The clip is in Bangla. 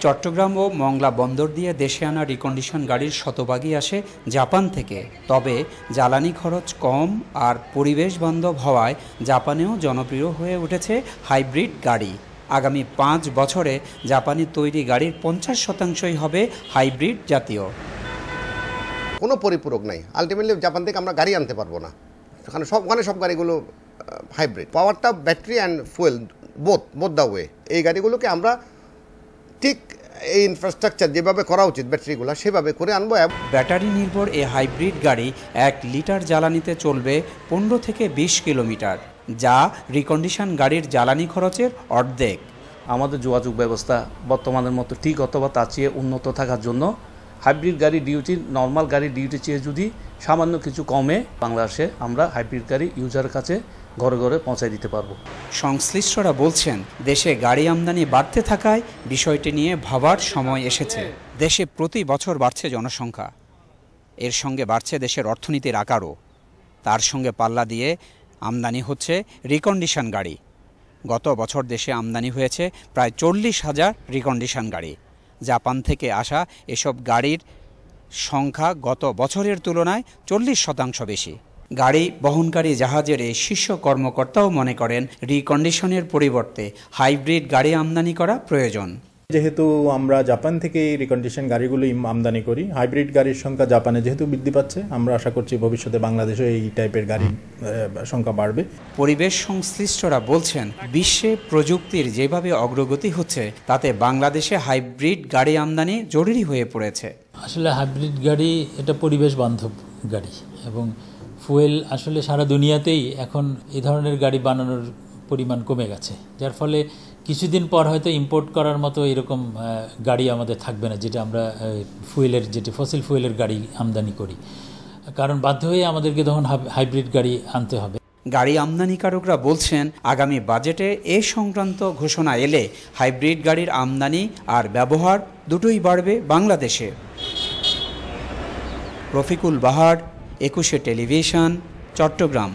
চট্টগ্রাম ও মংলা বন্দর দিয়ে দেশে আনা রিকন্ডিশন গাড়ির শতভাগই আসে জাপান থেকে। তবে জ্বালানি খরচ কম আর পরিবেশ বান্ধব হওয়ায় জাপানেও জনপ্রিয় হয়ে উঠেছে হাইব্রিড গাড়ি। আগামী ৫ বছরে জাপানি তৈরি গাড়ির ৫০% হবে হাইব্রিড জাতীয়। কোনো পরিপূরক নাই। আলটিমেটলি জাপান থেকে আমরা গাড়ি আনতে পারবো না, ওখানে সব গাড়িগুলো হাইব্রিড। পাওয়ারটা battery and fuel both the way. এই গাড়িগুলোকে আমরা ঠিক এই ইনফ্রাস্ট্রাকচার যেভাবে করা উচিত ব্যাটারিগুলো সেভাবে করে আনবো। ব্যাটারি নির্ভর এই হাইব্রিড গাড়ি ১ লিটার জ্বালানিতে চলবে ১৫ থেকে ২০ কিলোমিটার, যা রিকন্ডিশন গাড়ির জ্বালানি খরচের অর্ধেক। আমাদের যোগাযোগ ব্যবস্থা বর্তমানের মতো ঠিক অথবা তার চেয়ে উন্নত থাকার জন্য হাইব্রিড গাড়ির ডিউটি নর্মাল গাড়ির ডিউটি চেয়ে যদি সামান্য কিছু কমে, বাংলাদেশে আমরা হাইব্রিড গাড়ি ইউজারের কাছে ঘরে ঘরে পৌঁছায় দিতে পারবো। সংশ্লিষ্টরা বলছেন, দেশে গাড়ি আমদানি বাড়তে থাকায় বিষয়টি নিয়ে ভাবার সময় এসেছে। দেশে প্রতি বছর বাড়ছে জনসংখ্যা, এর সঙ্গে বাড়ছে দেশের অর্থনীতির আকারও। তার সঙ্গে পাল্লা দিয়ে আমদানি হচ্ছে রিকন্ডিশন গাড়ি। গত বছর দেশে আমদানি হয়েছে প্রায় ৪০,০০০ রিকন্ডিশন গাড়ি। জাপান থেকে আসা এসব গাড়ির সংখ্যা গত বছরের তুলনায় ৪০% বেশি। গাড়ি বহনকারী জাহাজের এই শীর্ষ কর্মকর্তাও মনে করেন, রিকন্ডিশনের পরিবর্তে হাইব্রিড গাড়ি আমদানি করা প্রয়োজন। যেহেতু আমরা জাপান থেকে রিকন্ডিশন গাড়িগুলো আমদানি করি, হাইব্রিড গাড়ির সংখ্যা জাপানে যেহেতু বৃদ্ধি পাচ্ছে, আমরা আশা করছি ভবিষ্যতে বাংলাদেশে এই টাইপের গাড়ির সংখ্যা বাড়বে। পরিবেশ সংশ্লিষ্টরা বলছেন, বিশ্বে প্রযুক্তির যেভাবে অগ্রগতি হচ্ছে তাতে বাংলাদেশে হাইব্রিড গাড়ি আমদানি জরুরি হয়ে পড়েছে। আসলে হাইব্রিড গাড়ি এটা পরিবেশ বান্ধব গাড়ি এবং ফুয়েল আসলে সারা দুনিয়াতেই এখন এই ধরনের গাড়ি বানানোর পরিমাণ কমে গেছে, যার ফলে কিছুদিন পর হয়তো ইম্পোর্ট করার মতো এরকম গাড়ি আমাদের থাকবে না, যেটা আমরা ফসিল ফুয়েলের গাড়ি আমদানি করি। কারণ বাধ্য হয়ে আমাদেরকে তখন হাইব্রিড গাড়ি আনতে হবে। গাড়ি আমদানিকারকরা বলছেন, আগামী বাজেটে এ সংক্রান্ত ঘোষণা এলে হাইব্রিড গাড়ির আমদানি আর ব্যবহার দুটোই বাড়বে বাংলাদেশে। রফিকুল বাহার, ২১ টেলিভিশন, চট্টগ্রাম।